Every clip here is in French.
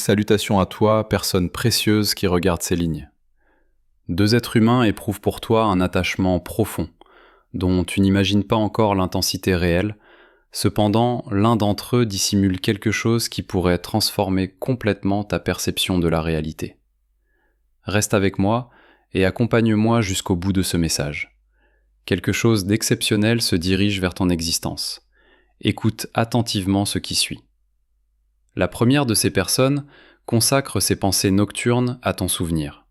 salutations à toi, personne précieuse qui regarde ces lignes. Deux êtres humains éprouvent pour toi un attachement profond, dont tu n'imagines pas encore l'intensité réelle. Cependant, l'un d'entre eux dissimule quelque chose qui pourrait transformer complètement ta perception de la réalité. Reste avec moi et accompagne-moi jusqu'au bout de ce message. Quelque chose d'exceptionnel se dirige vers ton existence. Écoute attentivement ce qui suit. La première de ces personnes consacre ses pensées nocturnes à ton souvenir.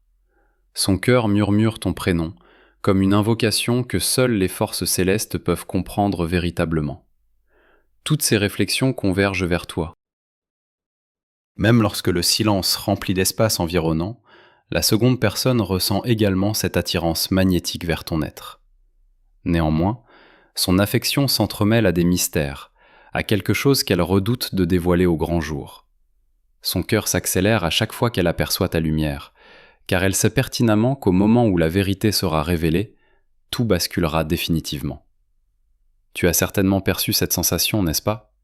Son cœur murmure ton prénom, comme une invocation que seules les forces célestes peuvent comprendre véritablement. Toutes ces réflexions convergent vers toi. Même lorsque le silence remplit l'espace environnant, la seconde personne ressent également cette attirance magnétique vers ton être. Néanmoins, son affection s'entremêle à des mystères, à quelque chose qu'elle redoute de dévoiler au grand jour. Son cœur s'accélère à chaque fois qu'elle aperçoit ta lumière, car elle sait pertinemment qu'au moment où la vérité sera révélée, tout basculera définitivement. Tu as certainement perçu cette sensation, n'est-ce pas ?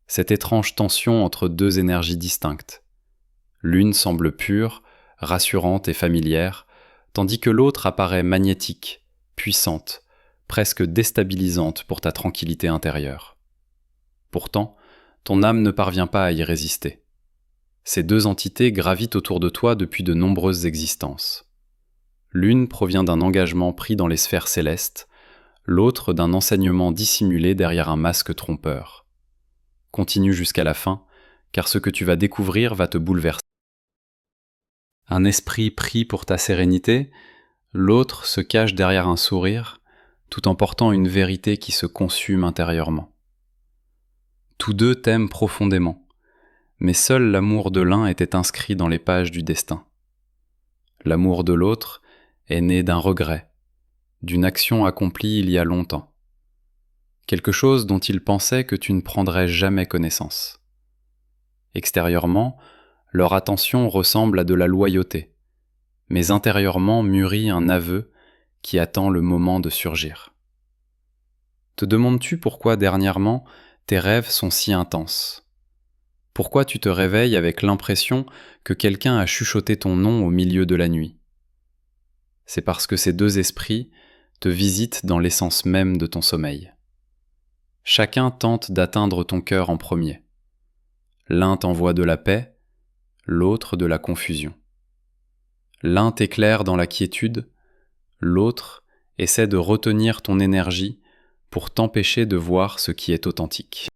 Cette étrange tension entre deux énergies distinctes. L'une semble pure, rassurante et familière, tandis que l'autre apparaît magnétique, puissante, presque déstabilisante pour ta tranquillité intérieure. Pourtant, ton âme ne parvient pas à y résister. Ces deux entités gravitent autour de toi depuis de nombreuses existences. L'une provient d'un engagement pris dans les sphères célestes, l'autre d'un enseignement dissimulé derrière un masque trompeur. Continue jusqu'à la fin, car ce que tu vas découvrir va te bouleverser. Un esprit prie pour ta sérénité, l'autre se cache derrière un sourire, tout en portant une vérité qui se consume intérieurement. Tous deux t'aiment profondément, mais seul l'amour de l'un était inscrit dans les pages du destin. L'amour de l'autre est né d'un regret, d'une action accomplie il y a longtemps. Quelque chose dont il pensait que tu ne prendrais jamais connaissance. Extérieurement, leur attention ressemble à de la loyauté, mais intérieurement mûrit un aveu qui attend le moment de surgir. Te demandes-tu pourquoi dernièrement tes rêves sont si intenses ? Pourquoi tu te réveilles avec l'impression que quelqu'un a chuchoté ton nom au milieu de la nuit ? C'est parce que ces deux esprits te visitent dans l'essence même de ton sommeil. Chacun tente d'atteindre ton cœur en premier. L'un t'envoie de la paix, l'autre de la confusion. L'un t'éclaire dans la quiétude, l'autre essaie de retenir ton énergie pour t'empêcher de voir ce qui est authentique.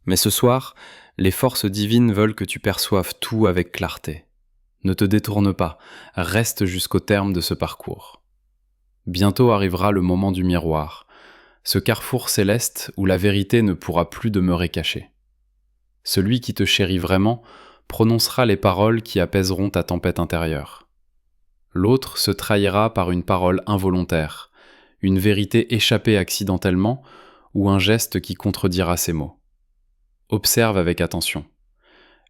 Mais ce soir, les forces divines veulent que tu perçoives tout avec clarté. Ne te détourne pas, reste jusqu'au terme de ce parcours. Bientôt arrivera le moment du miroir, ce carrefour céleste où la vérité ne pourra plus demeurer cachée. Celui qui te chérit vraiment prononcera les paroles qui apaiseront ta tempête intérieure. L'autre se trahira par une parole involontaire, une vérité échappée accidentellement ou un geste qui contredira ses mots. Observe avec attention.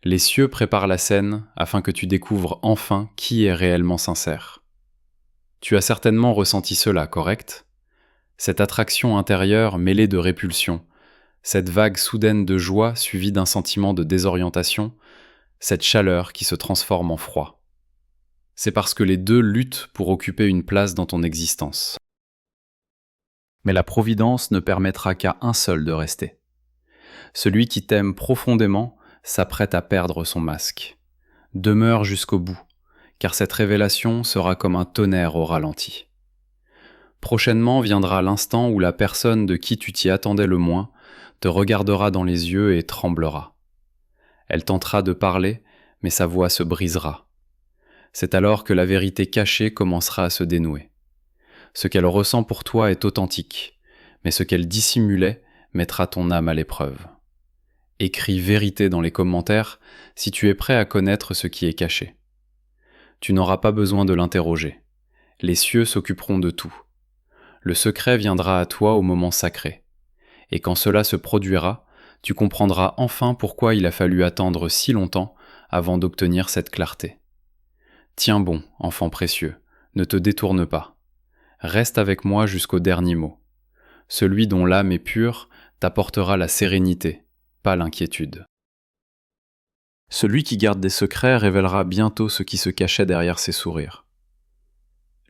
Les cieux préparent la scène afin que tu découvres enfin qui est réellement sincère. Tu as certainement ressenti cela, correct ? Cette attraction intérieure mêlée de répulsion, cette vague soudaine de joie suivie d'un sentiment de désorientation, cette chaleur qui se transforme en froid. C'est parce que les deux luttent pour occuper une place dans ton existence. Mais la providence ne permettra qu'à un seul de rester. Celui qui t'aime profondément s'apprête à perdre son masque. Demeure jusqu'au bout, car cette révélation sera comme un tonnerre au ralenti. Prochainement viendra l'instant où la personne de qui tu t'y attendais le moins te regardera dans les yeux et tremblera. Elle tentera de parler, mais sa voix se brisera. C'est alors que la vérité cachée commencera à se dénouer. Ce qu'elle ressent pour toi est authentique, mais ce qu'elle dissimulait mettra ton âme à l'épreuve. Écris vérité dans les commentaires si tu es prêt à connaître ce qui est caché. Tu n'auras pas besoin de l'interroger. Les cieux s'occuperont de tout. Le secret viendra à toi au moment sacré. Et quand cela se produira, tu comprendras enfin pourquoi il a fallu attendre si longtemps avant d'obtenir cette clarté. Tiens bon, enfant précieux, ne te détourne pas. Reste avec moi jusqu'au dernier mot. Celui dont l'âme est pure t'apportera la sérénité, pas l'inquiétude. Celui qui garde des secrets révélera bientôt ce qui se cachait derrière ses sourires.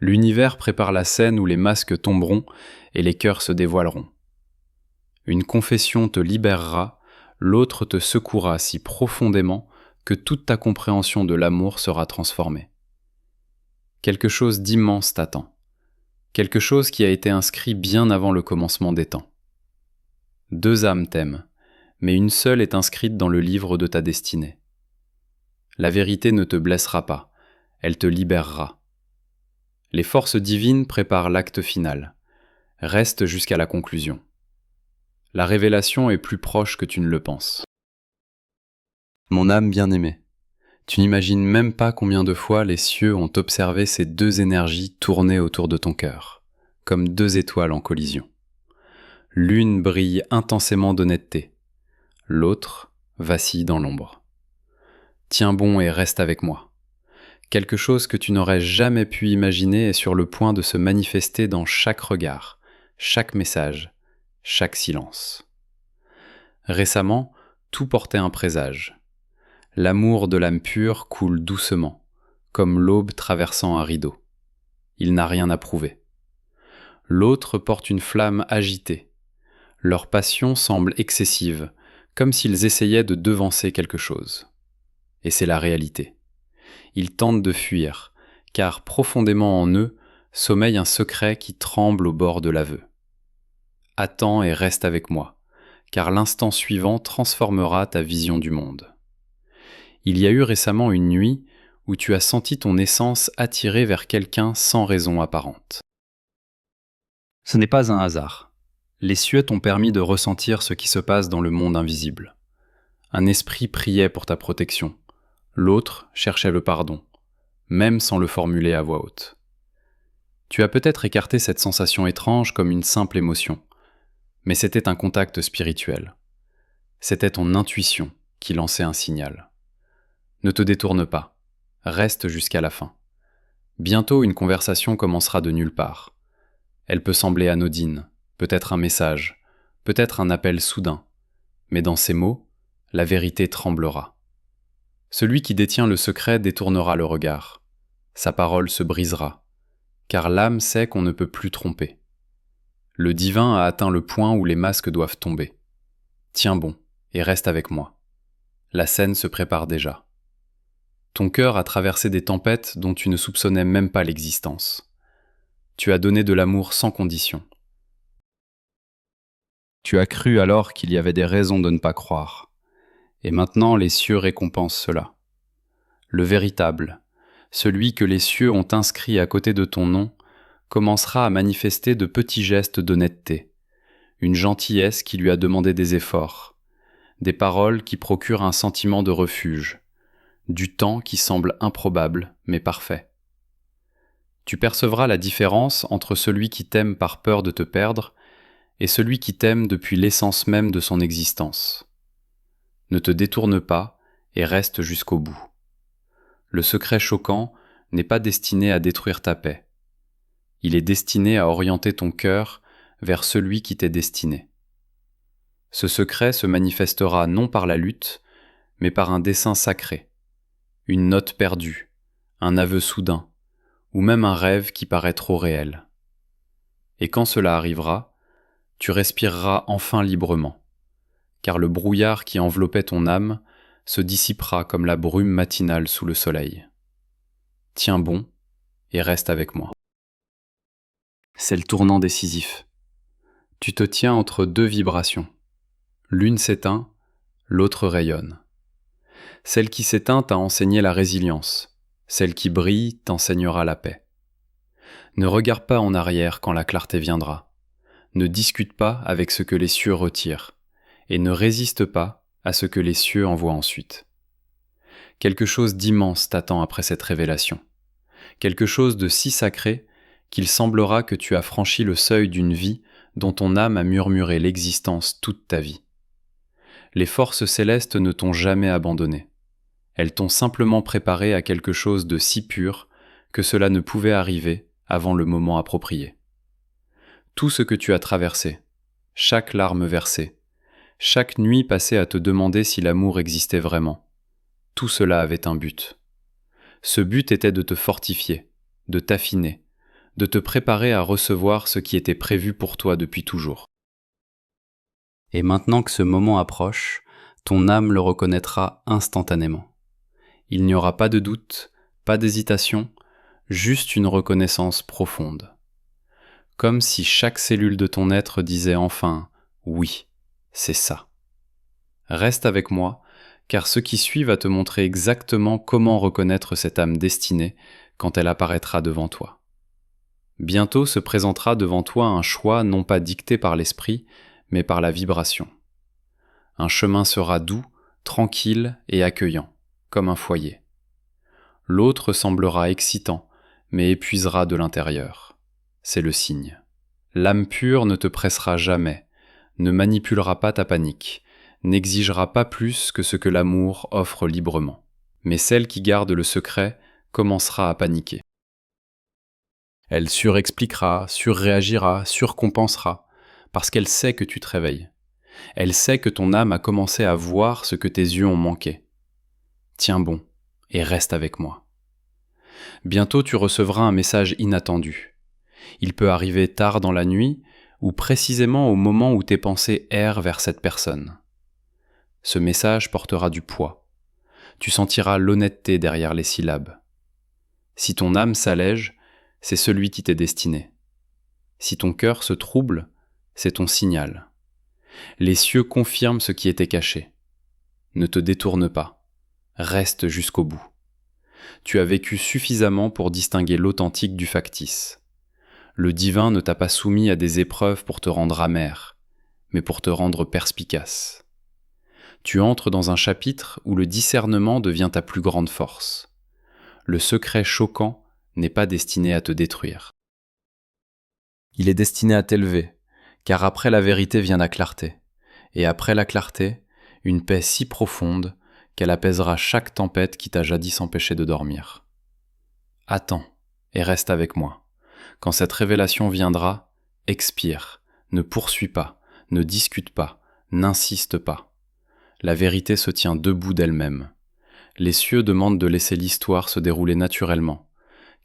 L'univers prépare la scène où les masques tomberont et les cœurs se dévoileront. Une confession te libérera, l'autre te secouera si profondément que toute ta compréhension de l'amour sera transformée. Quelque chose d'immense t'attend, quelque chose qui a été inscrit bien avant le commencement des temps. 2 âmes t'aiment, mais une seule est inscrite dans le livre de ta destinée. La vérité ne te blessera pas, elle te libérera. Les forces divines préparent l'acte final. Reste jusqu'à la conclusion. La révélation est plus proche que tu ne le penses. Mon âme bien-aimée, tu n'imagines même pas combien de fois les cieux ont observé ces 2 énergies tourner autour de ton cœur, comme 2 étoiles en collision. L'une brille intensément d'honnêteté, l'autre vacille dans l'ombre. Tiens bon et reste avec moi. Quelque chose que tu n'aurais jamais pu imaginer est sur le point de se manifester dans chaque regard, chaque message, chaque silence. Récemment, tout portait un présage. L'amour de l'âme pure coule doucement, comme l'aube traversant un rideau. Il n'a rien à prouver. L'autre porte une flamme agitée. Leur passion semble excessive, comme s'ils essayaient de devancer quelque chose. Et c'est la réalité. Ils tentent de fuir, car profondément en eux sommeille un secret qui tremble au bord de l'aveu. Attends et reste avec moi, car l'instant suivant transformera ta vision du monde. Il y a eu récemment une nuit où tu as senti ton essence attirée vers quelqu'un sans raison apparente. Ce n'est pas un hasard. Les cieux t'ont permis de ressentir ce qui se passe dans le monde invisible. Un esprit priait pour ta protection. L'autre cherchait le pardon, même sans le formuler à voix haute. Tu as peut-être écarté cette sensation étrange comme une simple émotion, mais c'était un contact spirituel. C'était ton intuition qui lançait un signal. Ne te détourne pas, reste jusqu'à la fin. Bientôt une conversation commencera de nulle part. Elle peut sembler anodine, peut-être un message, peut-être un appel soudain, mais dans ces mots, la vérité tremblera. Celui qui détient le secret détournera le regard. Sa parole se brisera, car l'âme sait qu'on ne peut plus tromper. Le divin a atteint le point où les masques doivent tomber. Tiens bon, et reste avec moi. La scène se prépare déjà. Ton cœur a traversé des tempêtes dont tu ne soupçonnais même pas l'existence. Tu as donné de l'amour sans condition. Tu as cru alors qu'il y avait des raisons de ne pas croire. Et maintenant les cieux récompensent cela. Le véritable, celui que les cieux ont inscrit à côté de ton nom, commencera à manifester de petits gestes d'honnêteté, une gentillesse qui lui a demandé des efforts, des paroles qui procurent un sentiment de refuge, du temps qui semble improbable mais parfait. Tu percevras la différence entre celui qui t'aime par peur de te perdre et celui qui t'aime depuis l'essence même de son existence. Ne te détourne pas et reste jusqu'au bout. Le secret choquant n'est pas destiné à détruire ta paix. Il est destiné à orienter ton cœur vers celui qui t'est destiné. Ce secret se manifestera non par la lutte, mais par un dessein sacré, une note perdue, un aveu soudain, ou même un rêve qui paraît trop réel. Et quand cela arrivera, tu respireras enfin librement, car le brouillard qui enveloppait ton âme se dissipera comme la brume matinale sous le soleil. Tiens bon et reste avec moi. C'est le tournant décisif. Tu te tiens entre 2 vibrations. L'une s'éteint, l'autre rayonne. Celle qui s'éteint t'a enseigné la résilience. Celle qui brille t'enseignera la paix. Ne regarde pas en arrière quand la clarté viendra. Ne discute pas avec ce que les cieux retirent. Et ne résiste pas à ce que les cieux envoient ensuite. Quelque chose d'immense t'attend après cette révélation. Quelque chose de si sacré qu'il semblera que tu as franchi le seuil d'une vie dont ton âme a murmuré l'existence toute ta vie. Les forces célestes ne t'ont jamais abandonné. Elles t'ont simplement préparé à quelque chose de si pur que cela ne pouvait arriver avant le moment approprié. Tout ce que tu as traversé, chaque larme versée, chaque nuit passée à te demander si l'amour existait vraiment, Tout cela avait un but. Ce but était de te fortifier, de t'affiner, de te préparer à recevoir ce qui était prévu pour toi depuis toujours. Et maintenant que ce moment approche, ton âme le reconnaîtra instantanément. Il n'y aura pas de doute, pas d'hésitation, juste une reconnaissance profonde. Comme si chaque cellule de ton être disait enfin « Oui, c'est ça ». Reste avec moi, car ce qui suit va te montrer exactement comment reconnaître cette âme destinée quand elle apparaîtra devant toi. Bientôt se présentera devant toi un choix non pas dicté par l'esprit, mais par la vibration. Un chemin sera doux, tranquille et accueillant, comme un foyer. L'autre semblera excitant, mais épuisera de l'intérieur. C'est le signe. L'âme pure ne te pressera jamais, ne manipulera pas ta panique, n'exigera pas plus que ce que l'amour offre librement. Mais celle qui garde le secret commencera à paniquer. Elle surexpliquera, surréagira, surcompensera, parce qu'elle sait que tu te réveilles. Elle sait que ton âme a commencé à voir ce que tes yeux ont manqué. Tiens bon, et reste avec moi. Bientôt tu recevras un message inattendu. Il peut arriver tard dans la nuit, ou précisément au moment où tes pensées errent vers cette personne. Ce message portera du poids. Tu sentiras l'honnêteté derrière les syllabes. Si ton âme s'allège, c'est celui qui t'est destiné. Si ton cœur se trouble, c'est ton signal. Les cieux confirment ce qui était caché. Ne te détourne pas. Reste jusqu'au bout. Tu as vécu suffisamment pour distinguer l'authentique du factice. Le divin ne t'a pas soumis à des épreuves pour te rendre amer, mais pour te rendre perspicace. Tu entres dans un chapitre où le discernement devient ta plus grande force. Le secret choquant n'est pas destiné à te détruire. Il est destiné à t'élever, car après la vérité vient la clarté, et après la clarté, une paix si profonde qu'elle apaisera chaque tempête qui t'a jadis empêché de dormir. Attends et reste avec moi. Quand cette révélation viendra, expire, ne poursuis pas, ne discute pas, n'insiste pas. La vérité se tient debout d'elle-même. Les cieux demandent de laisser l'histoire se dérouler naturellement,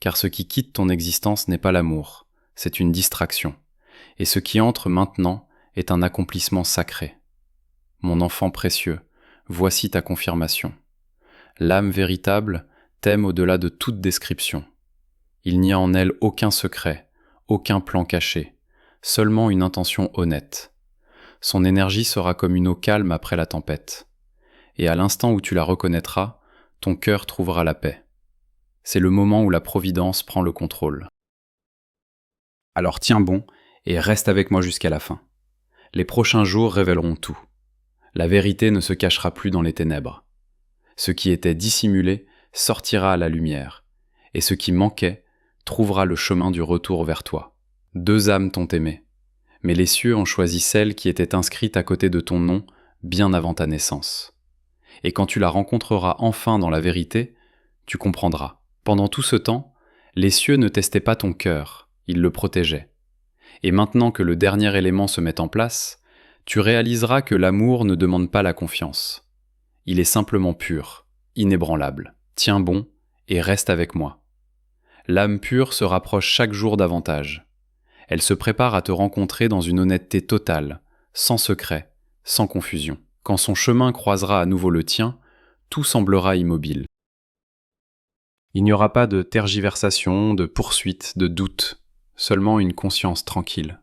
car ce qui quitte ton existence n'est pas l'amour, c'est une distraction, et ce qui entre maintenant est un accomplissement sacré. Mon enfant précieux, voici ta confirmation. L'âme véritable t'aime au-delà de toute description. Il n'y a en elle aucun secret, aucun plan caché, seulement une intention honnête. Son énergie sera comme une eau calme après la tempête. Et à l'instant où tu la reconnaîtras, ton cœur trouvera la paix. C'est le moment où la providence prend le contrôle. Alors tiens bon et reste avec moi jusqu'à la fin. Les prochains jours révéleront tout. La vérité ne se cachera plus dans les ténèbres. Ce qui était dissimulé sortira à la lumière, et ce qui manquait trouvera le chemin du retour vers toi. 2 âmes t'ont aimé, mais les cieux ont choisi celle qui était inscrite à côté de ton nom bien avant ta naissance. Et quand tu la rencontreras enfin dans la vérité, tu comprendras. Pendant tout ce temps, les cieux ne testaient pas ton cœur, ils le protégeaient. Et maintenant que le dernier élément se met en place, tu réaliseras que l'amour ne demande pas la confiance. Il est simplement pur, inébranlable. Tiens bon et reste avec moi. L'âme pure se rapproche chaque jour davantage. Elle se prépare à te rencontrer dans une honnêteté totale, sans secret, sans confusion. Quand son chemin croisera à nouveau le tien, tout semblera immobile. Il n'y aura pas de tergiversation, de poursuite, de doute, seulement une conscience tranquille.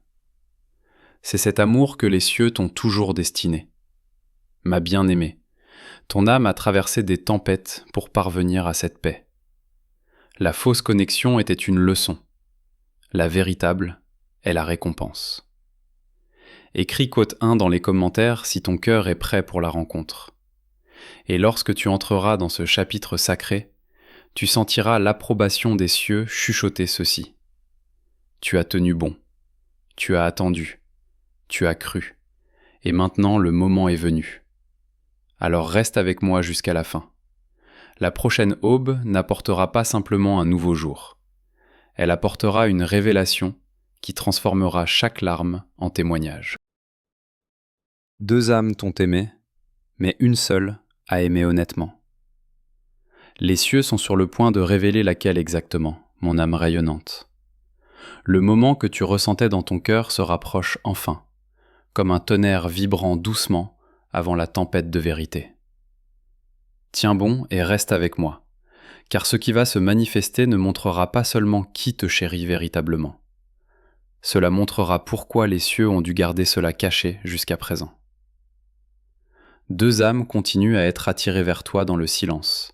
C'est cet amour que les cieux t'ont toujours destiné. Ma bien-aimée, ton âme a traversé des tempêtes pour parvenir à cette paix. La fausse connexion était une leçon. La véritable est la récompense. Écris quote 1 dans les commentaires si ton cœur est prêt pour la rencontre. Et lorsque tu entreras dans ce chapitre sacré, tu sentiras l'approbation des cieux chuchoter ceci. Tu as tenu bon, tu as attendu, tu as cru, et maintenant le moment est venu. Alors reste avec moi jusqu'à la fin. La prochaine aube n'apportera pas simplement un nouveau jour. Elle apportera une révélation qui transformera chaque larme en témoignage. 2 âmes t'ont aimé, mais une seule a aimé honnêtement. Les cieux sont sur le point de révéler laquelle exactement, mon âme rayonnante. Le moment que tu ressentais dans ton cœur se rapproche enfin, comme un tonnerre vibrant doucement avant la tempête de vérité. Tiens bon et reste avec moi, car ce qui va se manifester ne montrera pas seulement qui te chérit véritablement. Cela montrera pourquoi les cieux ont dû garder cela caché jusqu'à présent. Deux âmes continuent à être attirées vers toi dans le silence,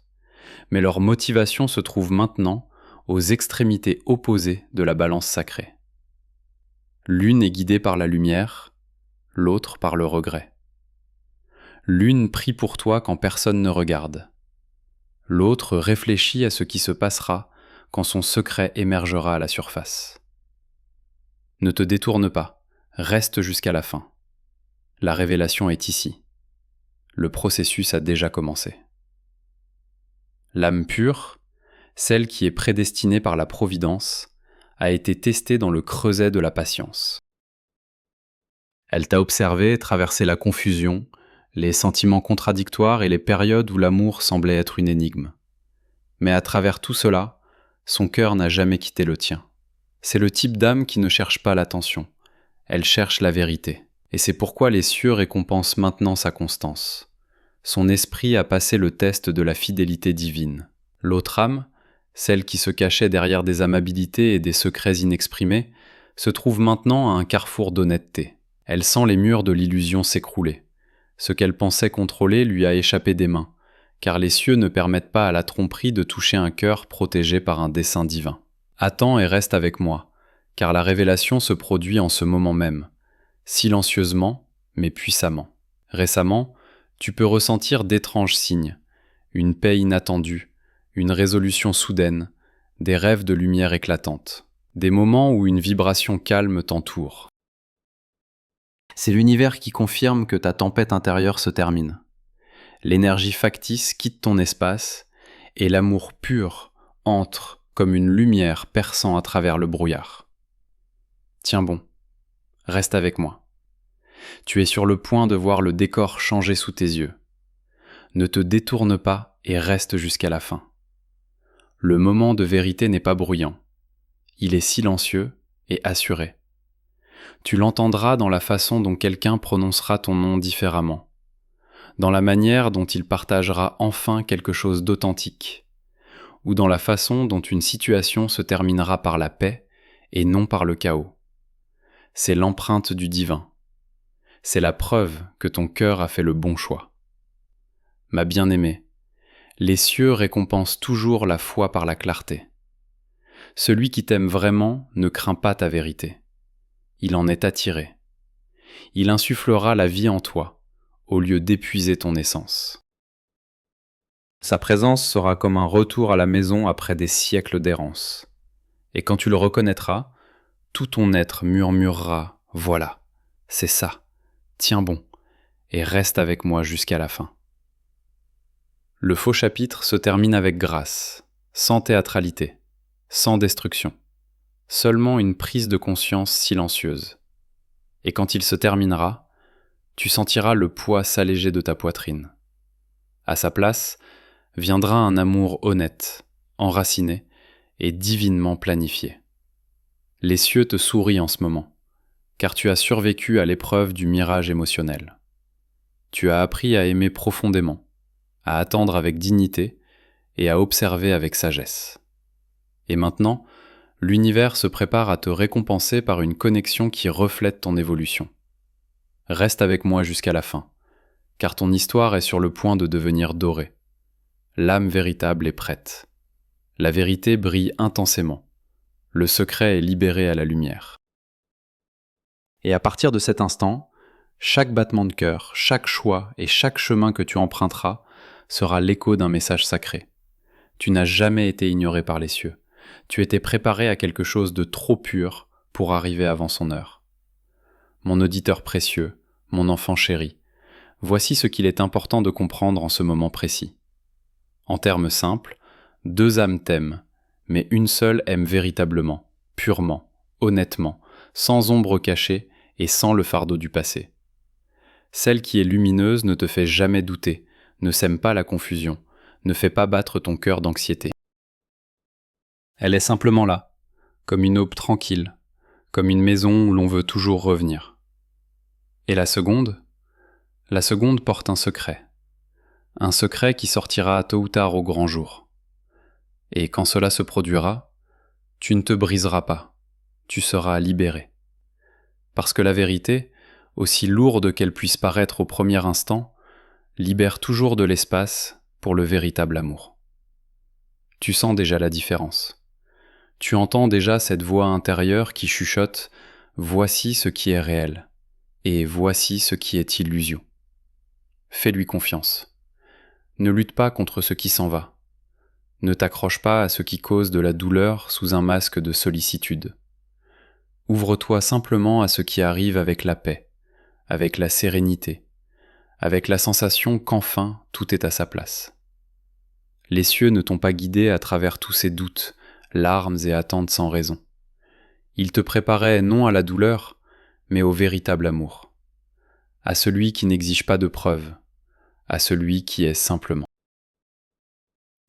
mais leur motivation se trouve maintenant aux extrémités opposées de la balance sacrée. L'une est guidée par la lumière, l'autre par le regret. L'une prie pour toi quand personne ne regarde. L'autre réfléchit à ce qui se passera quand son secret émergera à la surface. Ne te détourne pas, reste jusqu'à la fin. La révélation est ici. Le processus a déjà commencé. L'âme pure, celle qui est prédestinée par la providence, a été testée dans le creuset de la patience. Elle t'a observé traverser la confusion, les sentiments contradictoires et les périodes où l'amour semblait être une énigme. Mais à travers tout cela, son cœur n'a jamais quitté le tien. C'est le type d'âme qui ne cherche pas l'attention, elle cherche la vérité. Et c'est pourquoi les cieux récompensent maintenant sa constance. Son esprit a passé le test de la fidélité divine. L'autre âme, celle qui se cachait derrière des amabilités et des secrets inexprimés, se trouve maintenant à un carrefour d'honnêteté. Elle sent les murs de l'illusion s'écrouler. Ce qu'elle pensait contrôler lui a échappé des mains, car les cieux ne permettent pas à la tromperie de toucher un cœur protégé par un dessein divin. Attends et reste avec moi, car la révélation se produit en ce moment même, silencieusement, mais puissamment. Récemment, tu peux ressentir d'étranges signes, une paix inattendue, une résolution soudaine, des rêves de lumière éclatante, des moments où une vibration calme t'entoure. C'est l'univers qui confirme que ta tempête intérieure se termine. L'énergie factice quitte ton espace et l'amour pur entre comme une lumière perçant à travers le brouillard. Tiens bon, reste avec moi. Tu es sur le point de voir le décor changer sous tes yeux. Ne te détourne pas et reste jusqu'à la fin. Le moment de vérité n'est pas bruyant. Il est silencieux et assuré. Tu l'entendras dans la façon dont quelqu'un prononcera ton nom différemment, dans la manière dont il partagera enfin quelque chose d'authentique, ou dans la façon dont une situation se terminera par la paix et non par le chaos. C'est l'empreinte du divin. C'est la preuve que ton cœur a fait le bon choix. Ma bien-aimée, les cieux récompensent toujours la foi par la clarté. Celui qui t'aime vraiment ne craint pas ta vérité. Il en est attiré. Il insufflera la vie en toi, au lieu d'épuiser ton essence. Sa présence sera comme un retour à la maison après des siècles d'errance. Et quand tu le reconnaîtras, tout ton être murmurera « Voilà, c'est ça, tiens bon, et reste avec moi jusqu'à la fin. » Le faux chapitre se termine avec grâce, sans théâtralité, sans destruction, seulement une prise de conscience silencieuse. Et quand il se terminera, tu sentiras le poids s'alléger de ta poitrine. À sa place, viendra un amour honnête, enraciné et divinement planifié. Les cieux te sourient en ce moment, car tu as survécu à l'épreuve du mirage émotionnel. Tu as appris à aimer profondément, à attendre avec dignité et à observer avec sagesse. Et maintenant, l'univers se prépare à te récompenser par une connexion qui reflète ton évolution. Reste avec moi jusqu'à la fin, car ton histoire est sur le point de devenir dorée. L'âme véritable est prête. La vérité brille intensément. Le secret est libéré à la lumière. Et à partir de cet instant, chaque battement de cœur, chaque choix et chaque chemin que tu emprunteras sera l'écho d'un message sacré. Tu n'as jamais été ignoré par les cieux. Tu étais préparé à quelque chose de trop pur pour arriver avant son heure. Mon auditeur précieux, mon enfant chéri, voici ce qu'il est important de comprendre en ce moment précis. En termes simples, deux âmes t'aiment, mais une seule aime véritablement, purement, honnêtement, sans ombre cachée et sans le fardeau du passé. Celle qui est lumineuse ne te fait jamais douter, ne sème pas la confusion, ne fait pas battre ton cœur d'anxiété. Elle est simplement là, comme une aube tranquille, comme une maison où l'on veut toujours revenir. Et la seconde porte un secret qui sortira tôt ou tard au grand jour. Et quand cela se produira, tu ne te briseras pas, tu seras libéré. Parce que la vérité, aussi lourde qu'elle puisse paraître au premier instant, libère toujours de l'espace pour le véritable amour. Tu sens déjà la différence. Tu entends déjà cette voix intérieure qui chuchote « Voici ce qui est réel » et « Voici ce qui est illusion ». Fais-lui confiance. Ne lutte pas contre ce qui s'en va. Ne t'accroche pas à ce qui cause de la douleur sous un masque de sollicitude. Ouvre-toi simplement à ce qui arrive avec la paix, avec la sérénité, avec la sensation qu'enfin tout est à sa place. Les cieux ne t'ont pas guidé à travers tous ces doutes, larmes et attentes sans raison. Ils te préparaient non à la douleur, mais au véritable amour, à celui qui n'exige pas de preuves, à celui qui est simplement.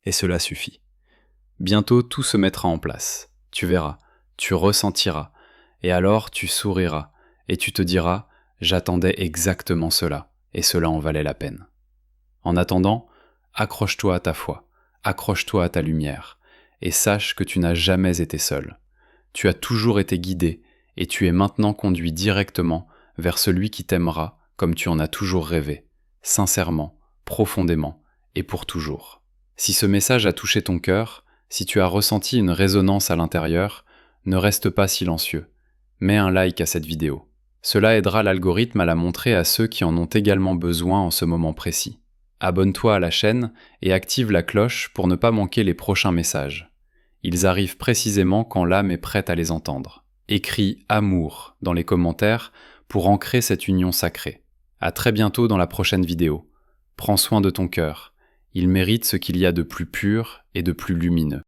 Et cela suffit. Bientôt tout se mettra en place. Tu verras, tu ressentiras, et alors tu souriras, et tu te diras « J'attendais exactement cela, et cela en valait la peine ». En attendant, accroche-toi à ta foi, accroche-toi à ta lumière, et sache que tu n'as jamais été seul. Tu as toujours été guidé, et tu es maintenant conduit directement vers celui qui t'aimera comme tu en as toujours rêvé, sincèrement, profondément, et pour toujours. Si ce message a touché ton cœur, si tu as ressenti une résonance à l'intérieur, ne reste pas silencieux. Mets un like à cette vidéo. Cela aidera l'algorithme à la montrer à ceux qui en ont également besoin en ce moment précis. Abonne-toi à la chaîne et active la cloche pour ne pas manquer les prochains messages. Ils arrivent précisément quand l'âme est prête à les entendre. Écris « Amour » dans les commentaires pour ancrer cette union sacrée. À très bientôt dans la prochaine vidéo. Prends soin de ton cœur. Il mérite ce qu'il y a de plus pur et de plus lumineux.